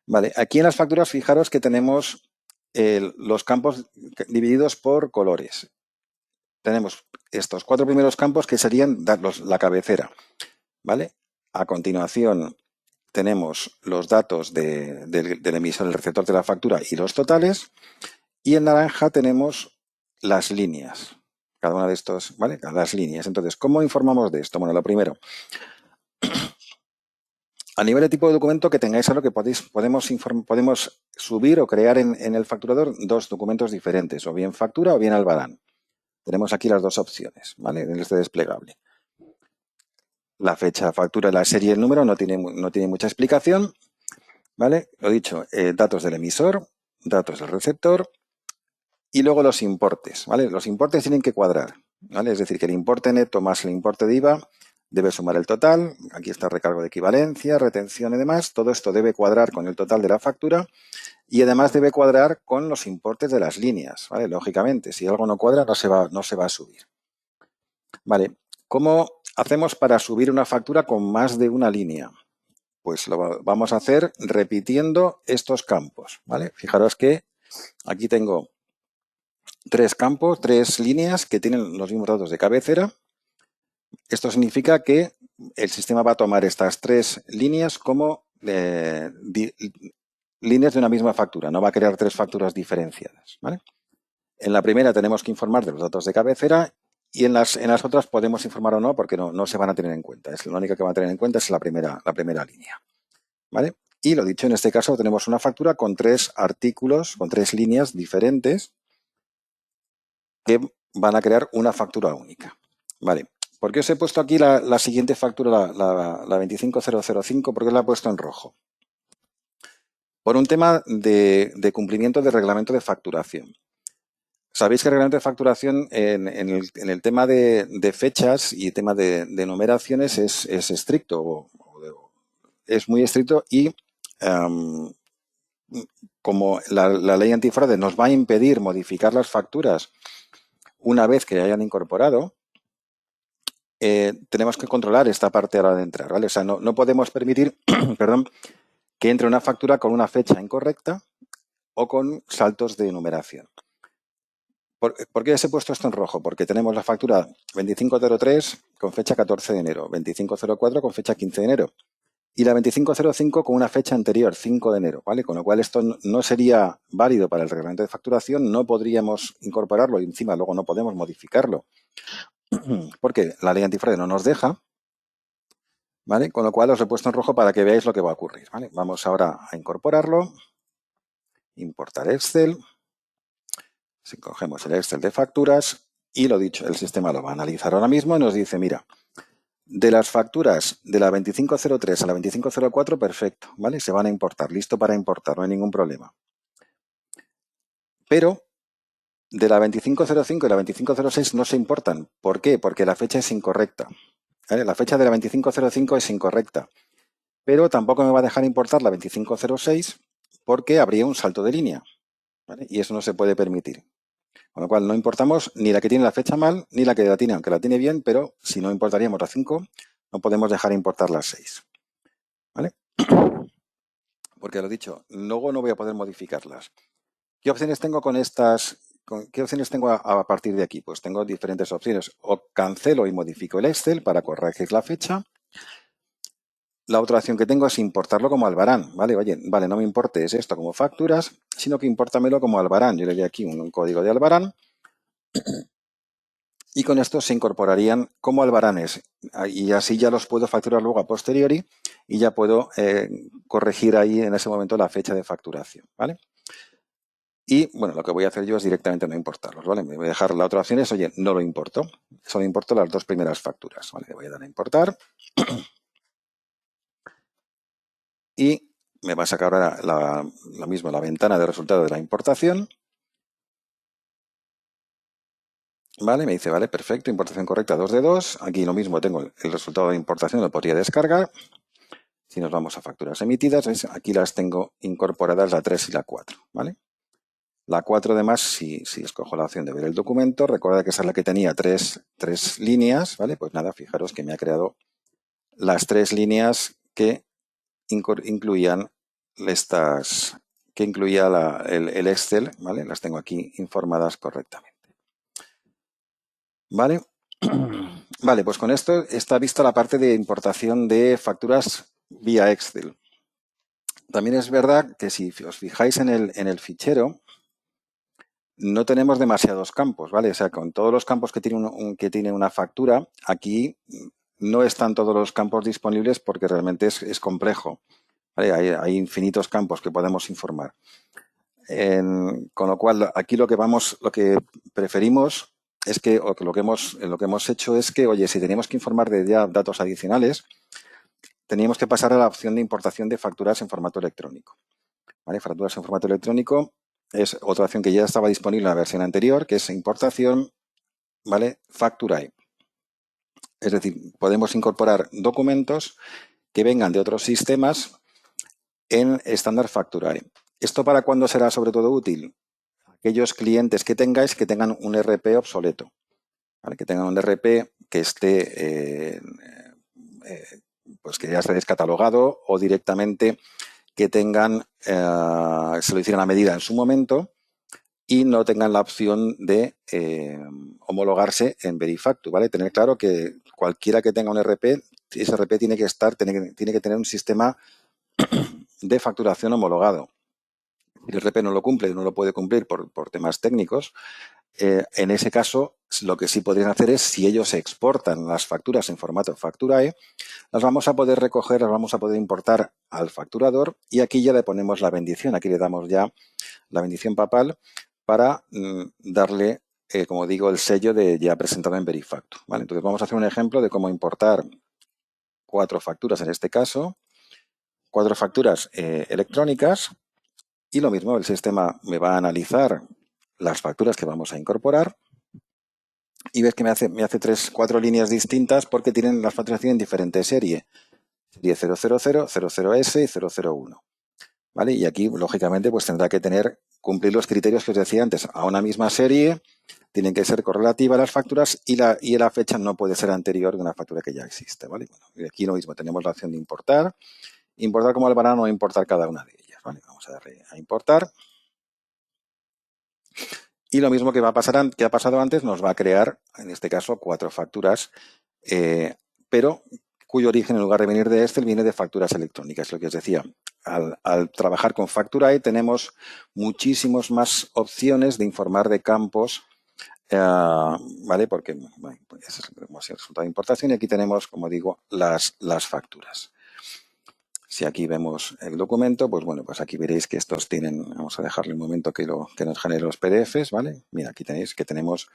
Vale, aquí en las facturas fijaros que tenemos los campos divididos por colores. Tenemos estos 4 primeros campos que serían la cabecera, ¿vale? A continuación tenemos los datos del emisor, el receptor de la factura y los totales. Y en naranja tenemos las líneas. Cada una de estos, ¿vale? Las líneas. Entonces, ¿cómo informamos de esto? Bueno, lo primero, a nivel de tipo de documento que tengáis algo que podemos subir o crear en el facturador dos documentos diferentes, o bien factura o bien albarán. Tenemos aquí las dos opciones, ¿vale? En este desplegable. La fecha, factura, la serie y el número no tiene mucha explicación, ¿vale? Lo dicho, datos del emisor, datos del receptor y luego los importes, ¿vale? Los importes tienen que cuadrar, ¿vale? Es decir, que el importe neto más el importe de IVA debe sumar el total. Aquí está recargo de equivalencia, retención y demás. Todo esto debe cuadrar con el total de la factura y además debe cuadrar con los importes de las líneas, ¿vale? Lógicamente, si algo no cuadra, no se va a subir. Vale, ¿cómo hacemos para subir una factura con más de una línea? Pues lo vamos a hacer repitiendo estos campos, ¿vale? Fijaros que aquí tengo 3 campos, 3 líneas que tienen los mismos datos de cabecera. Esto significa que el sistema va a tomar estas 3 líneas como líneas de una misma factura, no va a crear 3 facturas diferenciadas, ¿vale? En la primera tenemos que informar de los datos de cabecera y en las otras podemos informar o no porque no se van a tener en cuenta. La única que va a tener en cuenta es la primera línea, ¿vale? Y lo dicho, en este caso tenemos una factura con 3 artículos, con 3 líneas diferentes que van a crear una factura única, ¿vale? ¿Por qué os he puesto aquí la siguiente factura, la 25005? ¿Por qué la he puesto en rojo? Por un tema de cumplimiento del reglamento de facturación. Sabéis que el reglamento de facturación en el tema de fechas y tema de numeraciones es estricto, es muy estricto y como la ley antifraude nos va a impedir modificar las facturas una vez que hayan incorporado, tenemos que controlar esta parte a la hora de entrar, ¿vale? O sea, no podemos permitir, perdón, que entre una factura con una fecha incorrecta o con saltos de numeración. ¿Por qué os he puesto esto en rojo? Porque tenemos la factura 2503 con fecha 14 de enero, 2504 con fecha 15 de enero y la 2505 con una fecha anterior, 5 de enero, ¿vale? Con lo cual esto no sería válido para el reglamento de facturación, no podríamos incorporarlo y encima luego no podemos modificarlo porque la ley antifraude no nos deja, ¿vale? Con lo cual os lo he puesto en rojo para que veáis lo que va a ocurrir, ¿vale? Vamos ahora a incorporarlo, importar Excel. Si cogemos el Excel de facturas y lo dicho, el sistema lo va a analizar ahora mismo y nos dice, mira, de las facturas de la 2503 a la 2504, perfecto, ¿vale? Se van a importar, listo para importar, no hay ningún problema. Pero de la 2505 y la 2506 no se importan. ¿Por qué? Porque la fecha es incorrecta, ¿vale? La fecha de la 2505 es incorrecta, pero tampoco me va a dejar importar la 2506 porque habría un salto de línea, ¿vale? Y eso no se puede permitir. Con lo cual no importamos ni la que tiene la fecha mal, ni la que la tiene, aunque la tiene bien, pero si no importaríamos la 5, no podemos dejar importar la 6. ¿Vale? Porque lo dicho, luego no voy a poder modificarlas. ¿Qué opciones tengo con estas? ¿Qué opciones tengo a partir de aquí? Pues tengo diferentes opciones. O cancelo y modifico el Excel para corregir la fecha. La otra opción que tengo es importarlo como albarán, ¿vale? Oye, vale, no me importes esto como facturas, sino que impórtamelo como albarán. Yo le doy aquí un código de albarán y con esto se incorporarían como albaranes y así ya los puedo facturar luego a posteriori y ya puedo corregir ahí en ese momento la fecha de facturación, ¿vale? Y bueno, lo que voy a hacer yo es directamente no importarlos, ¿vale? Me voy a dejar la otra opción es, oye, no lo importo, solo importo las dos primeras facturas, ¿vale? Le voy a dar a importar y me va a sacar ahora la misma, la ventana de resultado de la importación. Vale, me dice, vale, perfecto, importación correcta 2 de 2. Aquí lo mismo, tengo el resultado de importación, lo podría descargar. Si nos vamos a facturas emitidas, ¿veis? Aquí las tengo incorporadas la 3 y la 4, ¿vale? La 4 además, si escojo la opción de ver el documento, recuerda que esa es la que tenía tres líneas, ¿vale? Pues nada, fijaros que me ha creado las 3 líneas que incluían el Excel, ¿vale? Las tengo aquí informadas correctamente. ¿Vale? Vale, pues con esto está vista la parte de importación de facturas vía Excel. También es verdad que si os fijáis en el fichero, no tenemos demasiados campos, ¿vale? O sea, con todos los campos que tiene una factura, aquí no están todos los campos disponibles porque realmente es complejo, ¿vale? Hay infinitos campos que podemos informar. Con lo cual, aquí lo que preferimos es que, o que lo que hemos hecho es que, oye, si teníamos que informar de ya datos adicionales, teníamos que pasar a la opción de importación de facturas en formato electrónico. ¿Vale? Facturas en formato electrónico es otra opción que ya estaba disponible en la versión anterior, que es importación, ¿vale? Facturae. Es decir, podemos incorporar documentos que vengan de otros sistemas en estándar Facturae. ¿Esto para cuándo será sobre todo útil? Aquellos clientes que tengan un RP obsoleto, ¿vale? Que tengan un RP que esté, pues que ya esté descatalogado o directamente que tengan, se lo hicieran a medida en su momento y no tengan la opción de homologarse en Verifactu, ¿vale? Tener claro que cualquiera que tenga un RP, ese RP tiene que tener un sistema de facturación homologado. Si el RP no lo cumple, no lo puede cumplir por temas técnicos, en ese caso, lo que sí podrían hacer es, si ellos exportan las facturas en formato Facturae, las vamos a poder recoger, las vamos a poder importar al facturador y aquí ya le ponemos la bendición, aquí le damos ya la bendición papal para darle, como digo, el sello de ya presentado en Verifactu, ¿vale? Entonces vamos a hacer un ejemplo de cómo importar 4 facturas en este caso, 4 facturas electrónicas y lo mismo, el sistema me va a analizar las facturas que vamos a incorporar y ves que me hace 4 líneas distintas porque tienen las facturas tienen diferente serie 000, 00S y 001. ¿Vale? Y aquí, lógicamente, pues tendrá que cumplir los criterios que os decía antes. A una misma serie tienen que ser correlativas las facturas y la fecha no puede ser anterior de una factura que ya existe. ¿Vale? Bueno, y aquí lo mismo, tenemos la opción de importar como albarán o importar cada una de ellas. ¿Vale? Vamos a darle a importar. Y lo mismo que va a pasar, que ha pasado antes, nos va a crear, en este caso, 4 facturas, pero cuyo origen, en lugar de venir de Excel, viene de facturas electrónicas. Lo que os decía, al trabajar con Facturae tenemos muchísimas más opciones de informar de campos, ¿vale? Porque bueno, ese es el resultado de importación y aquí tenemos, como digo, las facturas. Si aquí vemos el documento, pues bueno, pues aquí veréis que estos tienen, vamos a dejarle un momento que nos genere los PDFs, ¿vale? Mira, aquí tenéis que tenemos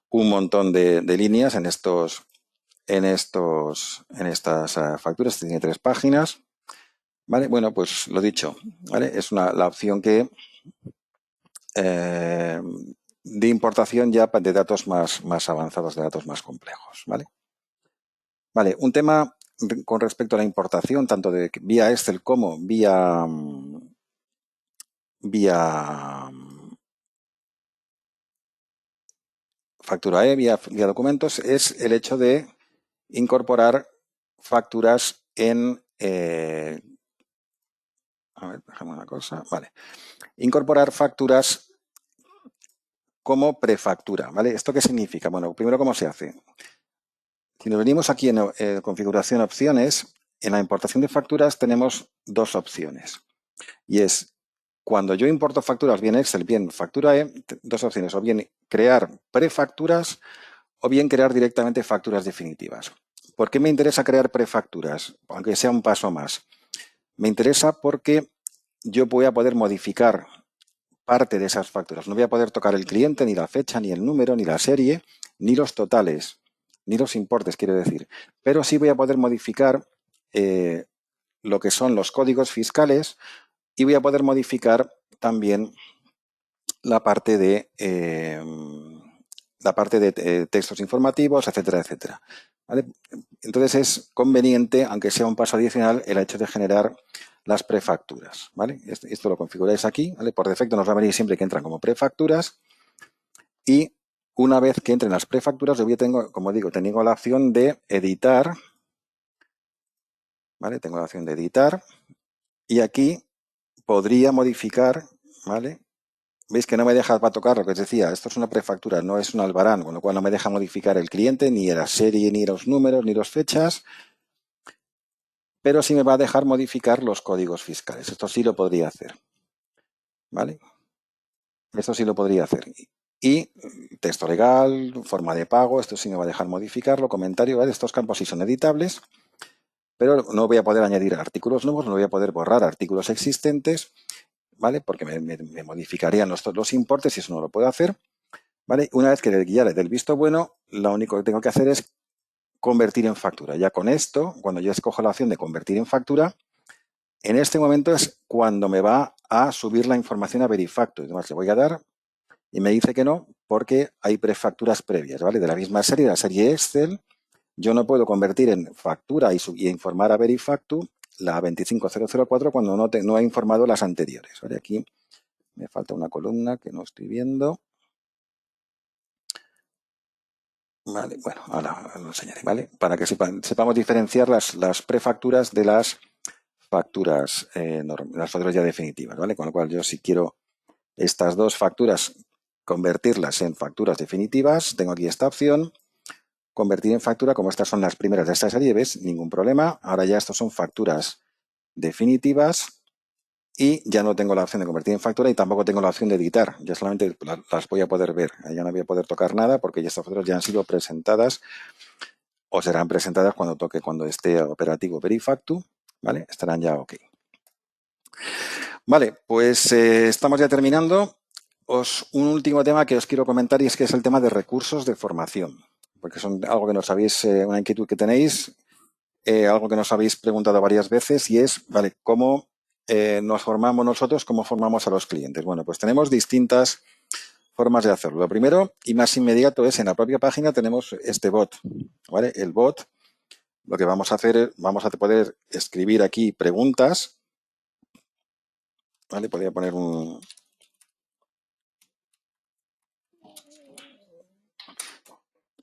un montón de líneas en estas facturas. Tiene 3 páginas, ¿vale? Bueno, pues lo dicho, ¿vale? Es la opción que de importación ya de datos más avanzados, de datos más complejos, ¿vale? Vale, un tema con respecto a la importación, tanto de vía Excel como vía Facturae, vía documentos, es el hecho de incorporar facturas en... a ver, déjame una cosa. Vale. Incorporar facturas como prefactura, ¿vale? ¿Esto qué significa? Bueno, primero, ¿cómo se hace? Si nos venimos aquí en configuración opciones, en la importación de facturas tenemos 2 opciones. Y es, cuando yo importo facturas, bien Excel, bien Facturae, 2 opciones. O bien crear prefacturas o bien crear directamente facturas definitivas. ¿Por qué me interesa crear prefacturas? Aunque sea un paso más. Me interesa porque yo voy a poder modificar parte de esas facturas. No voy a poder tocar el cliente, ni la fecha, ni el número, ni la serie, ni los totales, ni los importes, quiero decir. Pero sí voy a poder modificar lo que son los códigos fiscales y voy a poder modificar también la parte de textos informativos, etcétera, etcétera. ¿Vale? Entonces es conveniente, aunque sea un paso adicional, el hecho de generar las prefacturas. ¿Vale? Esto lo configuráis aquí. ¿Vale? Por defecto nos va a venir siempre que entran como prefacturas. Y una vez que entren las prefacturas, yo tengo, como digo, tengo la opción de editar. ¿Vale? Tengo la opción de editar. Y aquí podría modificar, ¿vale? Veis que no me deja para tocar lo que os decía, esto es una prefactura, no es un albarán, con lo cual no me deja modificar el cliente, ni la serie, ni los números, ni las fechas, pero sí me va a dejar modificar los códigos fiscales. Esto sí lo podría hacer, ¿vale? Esto sí lo podría hacer. Y texto legal, forma de pago, esto sí me va a dejar modificarlo, comentario, ¿vale? Estos campos sí son editables, pero no voy a poder añadir artículos nuevos, no voy a poder borrar artículos existentes, ¿vale? Porque me modificarían los importes y eso no lo puedo hacer. ¿Vale? Una vez que ya le dé el visto bueno, lo único que tengo que hacer es convertir en factura. Ya con esto, cuando yo escojo la opción de convertir en factura, en este momento es cuando me va a subir la información a Verifactu. Además, le voy a dar y me dice que no porque hay prefacturas previas, ¿vale? De la misma serie, de la serie Excel, yo no puedo convertir en factura y informar a Verifactu la 25004 cuando no he informado las anteriores, ¿vale? Aquí me falta una columna que no estoy viendo. Vale, bueno, ahora lo enseñaré, ¿vale? Para que sepamos diferenciar las prefacturas de las facturas, las facturas ya definitivas, ¿vale? Con lo cual yo si quiero estas 2 facturas, convertirlas en facturas definitivas, tengo aquí esta opción, convertir en factura, como estas son las primeras de esta serie, ¿ves? Ningún problema. Ahora ya estos son facturas definitivas y ya no tengo la opción de convertir en factura y tampoco tengo la opción de editar. Ya solamente las voy a poder ver. Ya no voy a poder tocar nada porque ya estas facturas ya han sido presentadas o serán presentadas cuando esté operativo Verifactu, ¿vale? Estarán ya ok. Vale, pues estamos ya terminando. Un último tema que os quiero comentar y es que es el tema de recursos de formación, porque son algo que nos habéis, una inquietud que tenéis, algo que nos habéis preguntado varias veces y es, vale, ¿cómo nos formamos nosotros? ¿Cómo formamos a los clientes? Bueno, pues tenemos distintas formas de hacerlo. Lo primero y más inmediato es en la propia página tenemos este bot, ¿vale? El bot, lo que vamos a hacer es, vamos a poder escribir aquí preguntas, ¿vale? Podría poner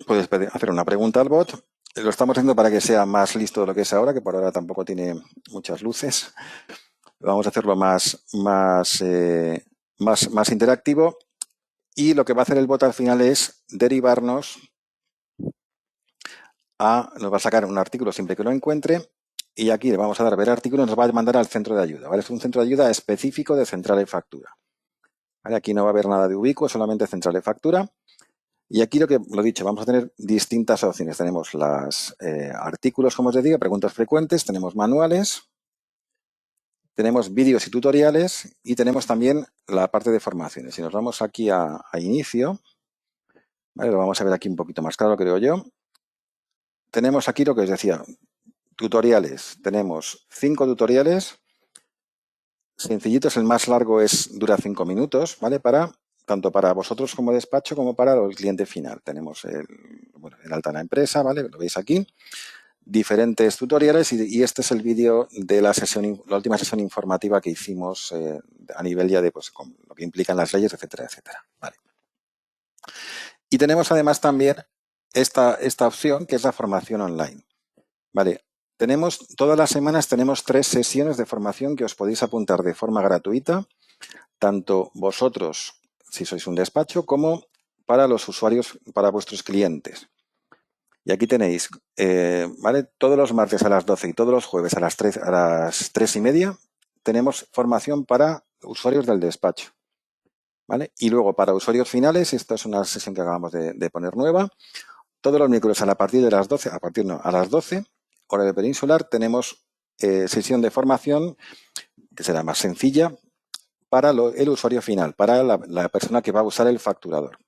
puedes hacer una pregunta al bot. Lo estamos haciendo para que sea más listo de lo que es ahora, que por ahora tampoco tiene muchas luces. Vamos a hacerlo más interactivo. Y lo que va a hacer el bot al final es derivarnos nos va a sacar un artículo siempre que lo encuentre, y aquí le vamos a dar ver artículo y nos va a mandar al centro de ayuda, ¿vale? Es un centro de ayuda específico de central de factura. ¿Vale? Aquí no va a haber nada de ubicuo, solamente central de factura. Y aquí lo he dicho, vamos a tener distintas opciones. Tenemos los artículos, como os decía, preguntas frecuentes, tenemos manuales, tenemos vídeos y tutoriales, y tenemos también la parte de formaciones. Si nos vamos aquí a inicio, ¿vale? Lo vamos a ver aquí un poquito más claro, creo yo. Tenemos aquí lo que os decía, tutoriales. Tenemos 5 tutoriales sencillitos. El más largo dura 5 minutos, ¿vale? Tanto para vosotros como despacho como para el cliente final. Tenemos el alta en la empresa, ¿vale? Lo veis aquí. Diferentes tutoriales, y este es el vídeo de la última sesión informativa que hicimos a nivel ya de con lo que implican las leyes, etcétera, etcétera. ¿Vale? Y tenemos además también esta opción, que es la formación online. Vale. Todas las semanas tenemos 3 sesiones de formación que os podéis apuntar de forma gratuita, tanto vosotros, si sois un despacho, como para los usuarios, para vuestros clientes. Y aquí tenéis, ¿vale? Todos los martes a las 12 y todos los jueves a las 3:30 tenemos formación para usuarios del despacho, ¿vale? Y luego para usuarios finales, esta es una sesión que acabamos de poner nueva, todos los miércoles a partir de las 12, a las 12, hora de peninsular, tenemos sesión de formación que será más sencilla para el usuario final, para la persona que va a usar el facturador.